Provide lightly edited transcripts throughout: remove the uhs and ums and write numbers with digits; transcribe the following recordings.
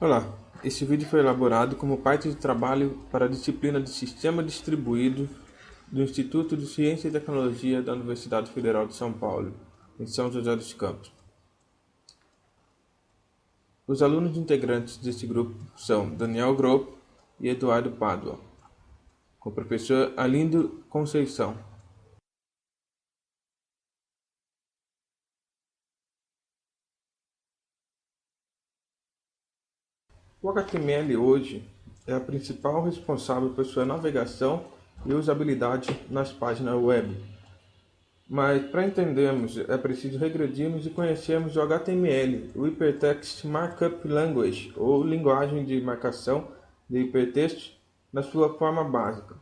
Olá, este vídeo foi elaborado como parte de trabalho para a disciplina de Sistema Distribuído do Instituto de Ciência e Tecnologia da Universidade Federal de São Paulo, em São José dos Campos. Os alunos integrantes deste grupo são Daniel Gropp e Eduardo Pádua, com o professor Alindo Conceição. O HTML hoje é a principal responsável por sua navegação e usabilidade nas páginas web. Mas para entendermos é preciso regredirmos e conhecermos o HTML, o Hypertext Markup Language, ou linguagem de marcação de hipertexto, na sua forma básica.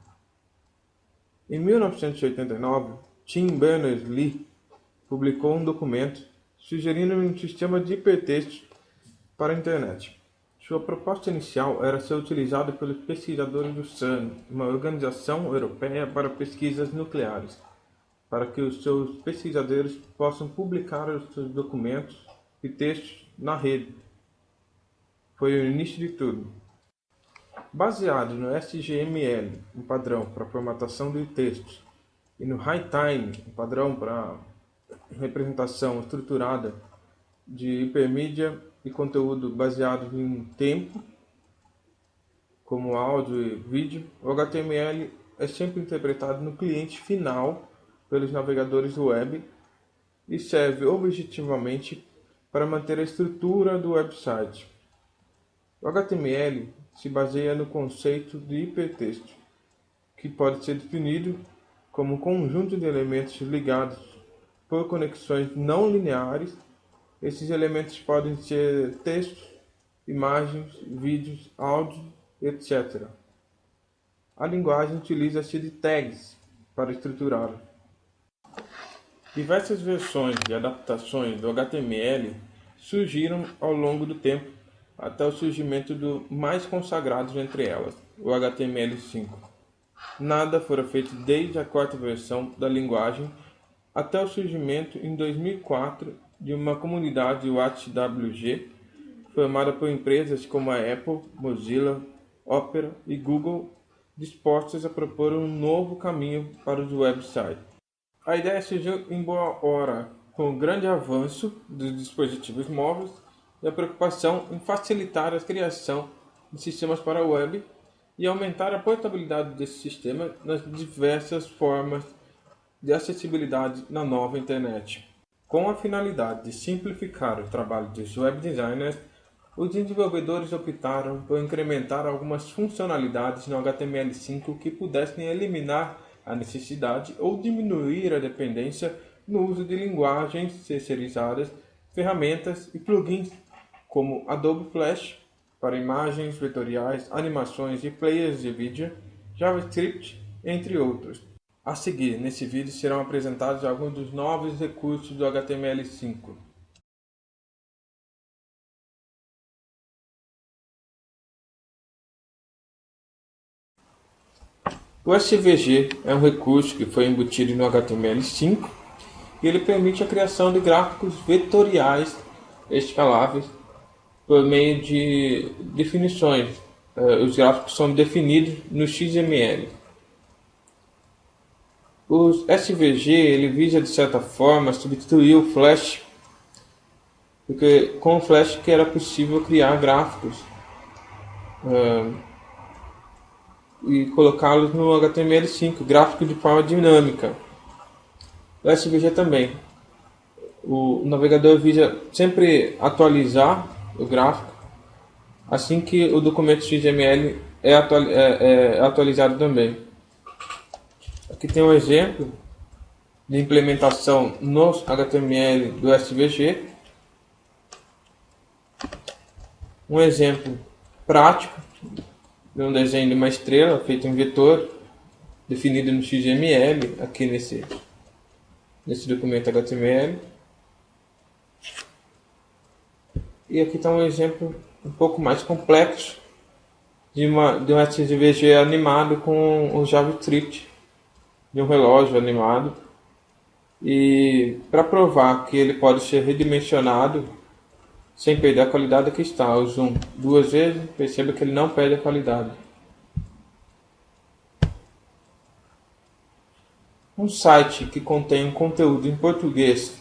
Em 1989, Tim Berners-Lee publicou um documento sugerindo um sistema de hipertexto para a internet. Sua proposta inicial era ser utilizada pelos pesquisadores do CERN, uma organização europeia para pesquisas nucleares, para que os seus pesquisadores possam publicar os seus documentos e textos na rede. Foi o início de tudo. Baseado no SGML, um padrão para formatação de textos, e no HiTime, um padrão para representação estruturada de hipermídia e conteúdo baseado em tempo, como áudio e vídeo, o HTML é sempre interpretado no cliente final pelos navegadores web e serve objetivamente para manter a estrutura do website. O HTML se baseia no conceito de hipertexto, que pode ser definido como um conjunto de elementos ligados por conexões não lineares. Esses elementos podem ser textos, imagens, vídeos, áudio, etc. A linguagem utiliza-se de tags para estruturá-lo. Diversas versões e adaptações do HTML surgiram ao longo do tempo, até o surgimento do mais consagrado entre elas, o HTML5. Nada fora feito desde a quarta versão da linguagem até o surgimento em 2004 de uma comunidade WatchWG formada por empresas como a Apple, Mozilla, Opera e Google, dispostas a propor um novo caminho para os websites. A ideia surgiu em boa hora, com o grande avanço dos dispositivos móveis e a preocupação em facilitar a criação de sistemas para a web e aumentar a portabilidade desse sistema nas diversas formas de acessibilidade na nova internet. Com a finalidade de simplificar o trabalho dos web designers, os desenvolvedores optaram por incrementar algumas funcionalidades no HTML5 que pudessem eliminar a necessidade ou diminuir a dependência no uso de linguagens terceirizadas, ferramentas e plugins como Adobe Flash para imagens, vetoriais, animações e players de vídeo, JavaScript, entre outros. A seguir, nesse vídeo, serão apresentados alguns dos novos recursos do HTML5. O SVG é um recurso que foi embutido no HTML5 e ele permite a criação de gráficos vetoriais escaláveis por meio de definições. Os gráficos são definidos no XML. O SVG ele visa, de certa forma, substituir o Flash, porque com o Flash que era possível criar gráficos e colocá-los no HTML5, gráfico de forma dinâmica. O SVG também. O navegador visa sempre atualizar o gráfico assim que o documento XML é atualizado também. Aqui tem um exemplo de implementação no HTML do SVG. Um exemplo prático de um desenho de uma estrela feito em vetor, definido no XML, aqui nesse documento HTML. E aqui está um exemplo um pouco mais complexo de um SVG animado com o JavaScript, de um relógio animado. E para provar que ele pode ser redimensionado, sem perder a qualidade. Aqui está o zoom 2 vezes, perceba que ele não perde a qualidade. Um site que contém um conteúdo em português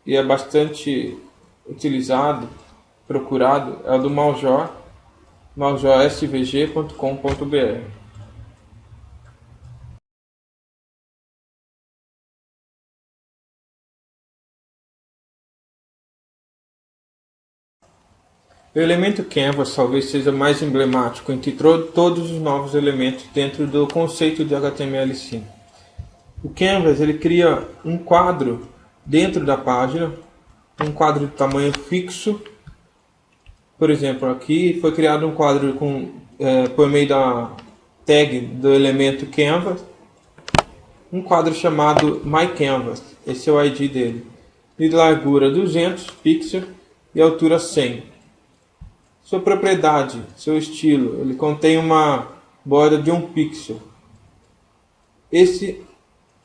e é bastante utilizado, procurado, é o do Maljor, maljorsvg.com.br. O elemento Canvas talvez seja mais emblemático entre todos os novos elementos dentro do conceito de HTML5. O Canvas ele cria um quadro dentro da página, um quadro de tamanho fixo. Por exemplo, aqui foi criado um quadro por meio da tag do elemento Canvas, um quadro chamado MyCanvas, esse é o ID dele, de largura 200 pixels e altura 100. Sua propriedade, seu estilo, ele contém uma borda de 1 pixel. Esse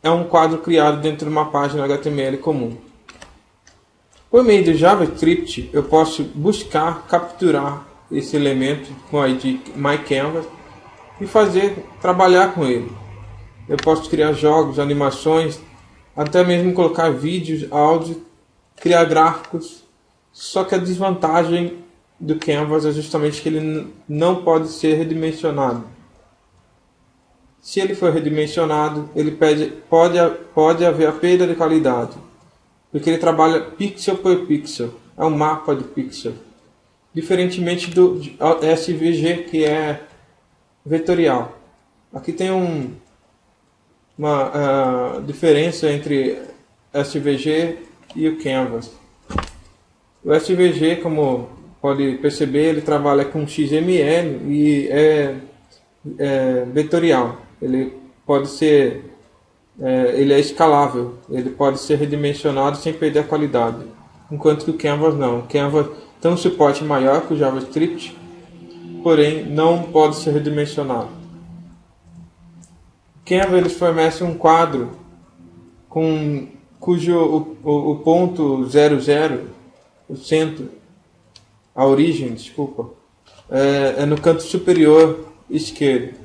é um quadro criado dentro de uma página HTML comum. Por meio do JavaScript, eu posso buscar, capturar esse elemento com o ID MyCanvas e trabalhar com ele. Eu posso criar jogos, animações, até mesmo colocar vídeos, áudio, criar gráficos. Só que a desvantagem do Canvas é justamente que ele não pode ser redimensionado. Se ele for redimensionado, ele pode haver a perda de qualidade, porque ele trabalha pixel por pixel, é um mapa de pixel, diferentemente do SVG, que é vetorial. Aqui tem uma diferença entre SVG e o Canvas. O SVG, como pode perceber, ele trabalha com XML e é vetorial. Ele pode ser, ele é escalável, ele pode ser redimensionado sem perder a qualidade, enquanto que o Canvas não. O Canvas tem um suporte maior que o JavaScript, porém não pode ser redimensionado. O Canvas ele fornece um quadro cujo o ponto 00, o centro, a origem, desculpa, é no canto superior esquerdo.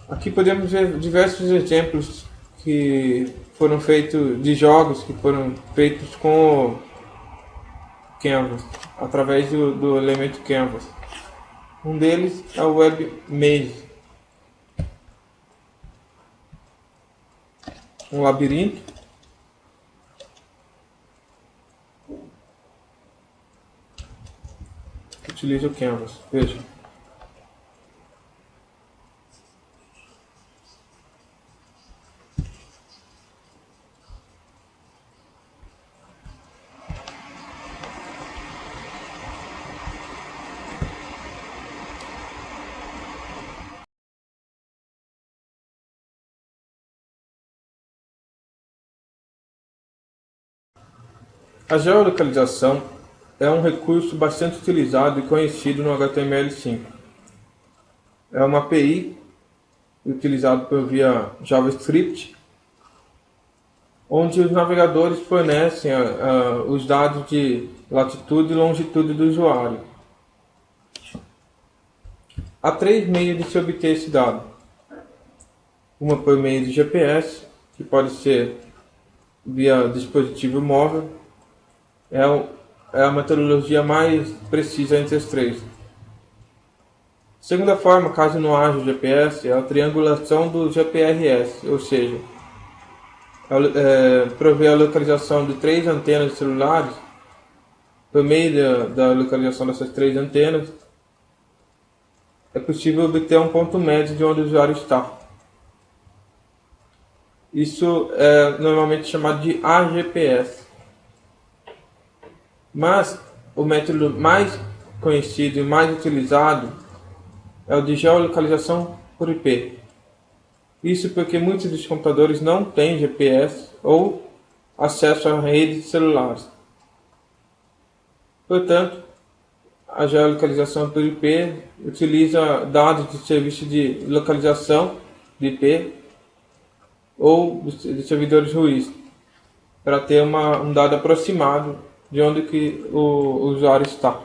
Aqui podemos ver diversos exemplos que foram feitos de jogos que foram feitos com o Canvas, através do elemento Canvas. Um deles é o WebMaze, um labirinto que utiliza o Canvas. Veja. A geolocalização é um recurso bastante utilizado e conhecido no HTML5. É uma API utilizada por via JavaScript, onde os navegadores fornecem os dados de latitude e longitude do usuário. Há 3 meios de se obter esse dado. Uma por meio de GPS, que pode ser via dispositivo móvel. É a metodologia mais precisa entre as 3. Segunda forma, caso não haja GPS, é a triangulação do GPRS, ou seja, prover a localização de 3 antenas celulares. Por meio da localização dessas 3 antenas, é possível obter um ponto médio de onde o usuário está. Isso é normalmente chamado de AGPS. Mas o método mais conhecido e mais utilizado é o de geolocalização por IP. Isso porque muitos dos computadores não têm GPS ou acesso a redes celulares. Portanto, a geolocalização por IP utiliza dados de serviço de localização de IP ou de servidores ruins. para ter um dado aproximado de onde que o usuário está.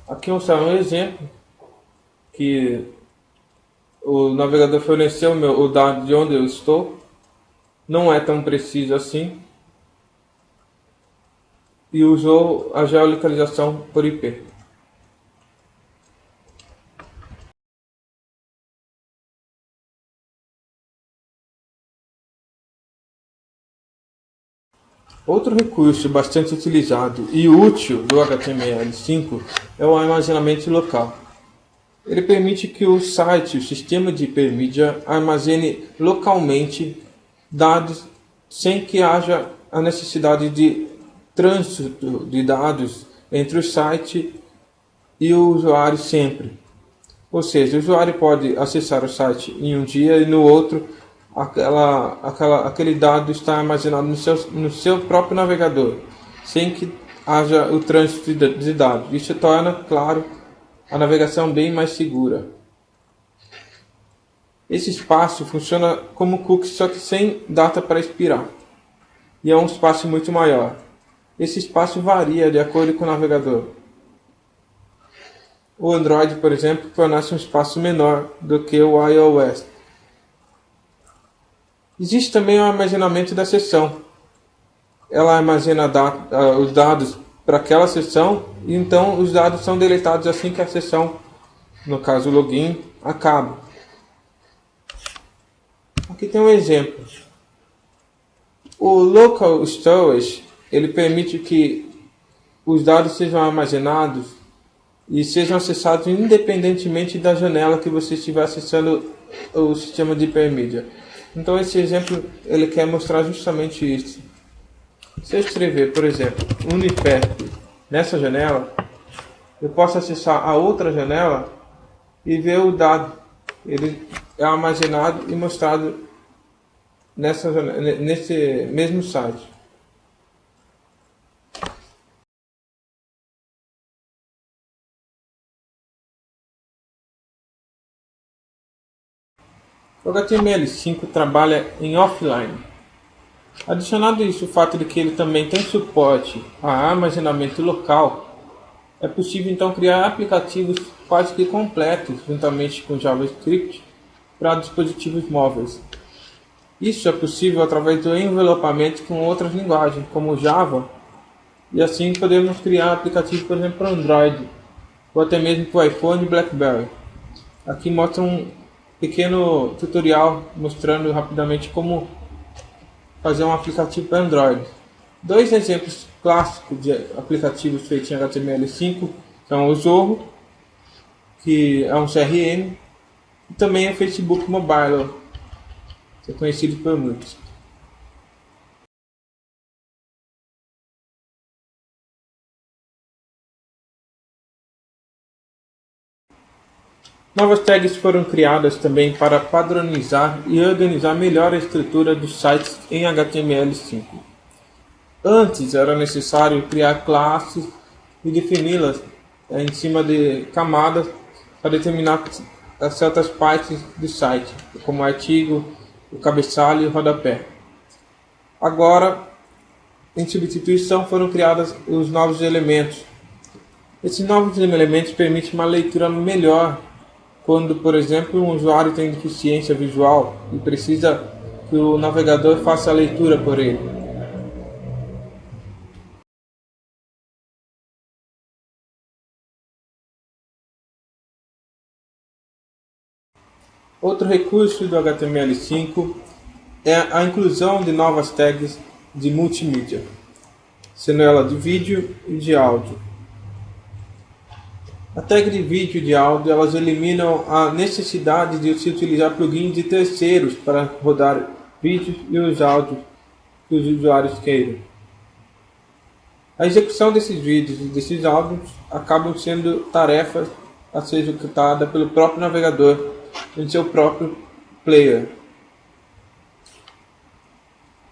Aqui um exemplo que o navegador forneceu o dado de onde eu estou, não é tão preciso assim, e usou a geolocalização por IP. Outro recurso bastante utilizado e útil do HTML5 é o armazenamento local. Ele permite que o site, o sistema de hipermídia, armazene localmente dados sem que haja a necessidade de trânsito de dados entre o site e o usuário sempre. Ou seja, o usuário pode acessar o site em um dia e no outro aquele dado está armazenado no seu próprio navegador, sem que haja o trânsito de dados. Isso torna, claro, a navegação bem mais segura. Esse espaço funciona como cookie, só que sem data para expirar, e é um espaço muito maior. Esse espaço varia de acordo com o navegador. O Android, por exemplo, fornece um espaço menor do que o iOS. Existe também o armazenamento da sessão. Ela armazena os dados para aquela sessão e então os dados são deletados assim que a sessão, no caso o login, acaba. Aqui tem um exemplo. O Local Storage ele permite que os dados sejam armazenados e sejam acessados independentemente da janela que você estiver acessando o sistema de hipermídia. Então esse exemplo ele quer mostrar justamente isso. Se eu escrever, por exemplo, Uniperp nessa janela, eu posso acessar a outra janela e ver o dado. Ele é armazenado e mostrado nesse mesmo site. O HTML5 trabalha em offline. Adicionado isso o fato de que ele também tem suporte a armazenamento local, é possível então criar aplicativos quase que completos juntamente com JavaScript para dispositivos móveis. Isso é possível através do envelopamento com outras linguagens, como Java, e assim podemos criar aplicativos, por exemplo, para Android, ou até mesmo para o iPhone e BlackBerry. Aqui mostra um pequeno tutorial mostrando rapidamente como fazer um aplicativo para Android. Dois exemplos clássicos de aplicativos feitos em HTML5 são o Zorro, que é um CRM, e também o Facebook Mobile, que é conhecido por muitos. Novas tags foram criadas também para padronizar e organizar melhor a estrutura dos sites em HTML5. Antes era necessário criar classes e defini-las em cima de camadas para determinar certas partes do site, como o artigo, o cabeçalho e o rodapé. Agora, em substituição, foram criados os novos elementos. Esses novos elementos permitem uma leitura melhor quando, por exemplo, um usuário tem deficiência visual e precisa que o navegador faça a leitura por ele. Outro recurso do HTML5 é a inclusão de novas tags de multimídia, sendo ela de vídeo e de áudio. A tag de vídeo e de áudio elas eliminam a necessidade de se utilizar plugins de terceiros para rodar vídeos e os áudios que os usuários queiram. A execução desses vídeos e desses áudios acabam sendo tarefas a ser executada pelo próprio navegador em seu próprio player.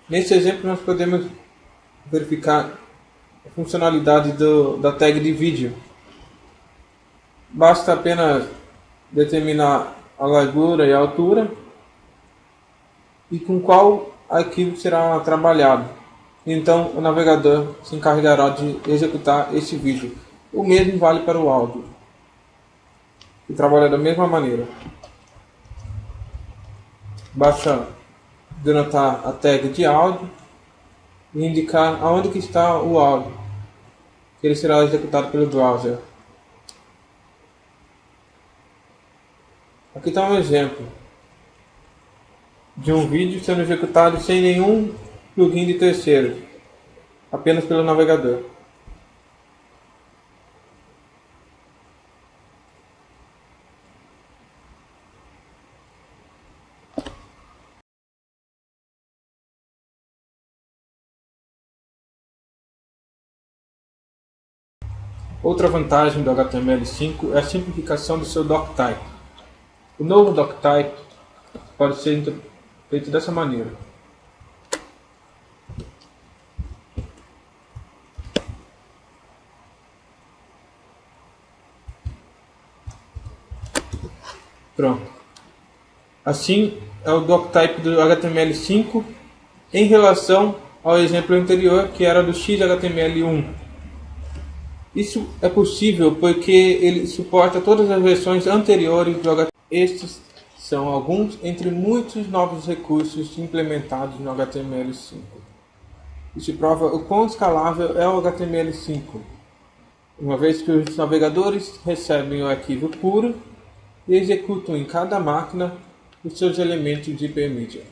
Nesse exemplo nós podemos verificar a funcionalidade da tag de vídeo. Basta apenas determinar a largura e a altura e com qual arquivo será trabalhado. Então, o navegador se encarregará de executar este vídeo. O mesmo vale para o áudio, que trabalha da mesma maneira. Basta denotar a tag de áudio e indicar aonde que está o áudio, que ele será executado pelo browser. Aqui está um exemplo de um vídeo sendo executado sem nenhum plugin de terceiro, apenas pelo navegador. Outra vantagem do HTML5 é a simplificação do seu doctype. O novo doctype pode ser feito dessa maneira. Pronto. Assim é o doctype do HTML5 em relação ao exemplo anterior, que era do XHTML1. Isso é possível porque ele suporta todas as versões anteriores do HTML. Estes são alguns entre muitos novos recursos implementados no HTML5. Isso prova o quão escalável é o HTML5, uma vez que os navegadores recebem o arquivo puro e executam em cada máquina os seus elementos de hipermídia.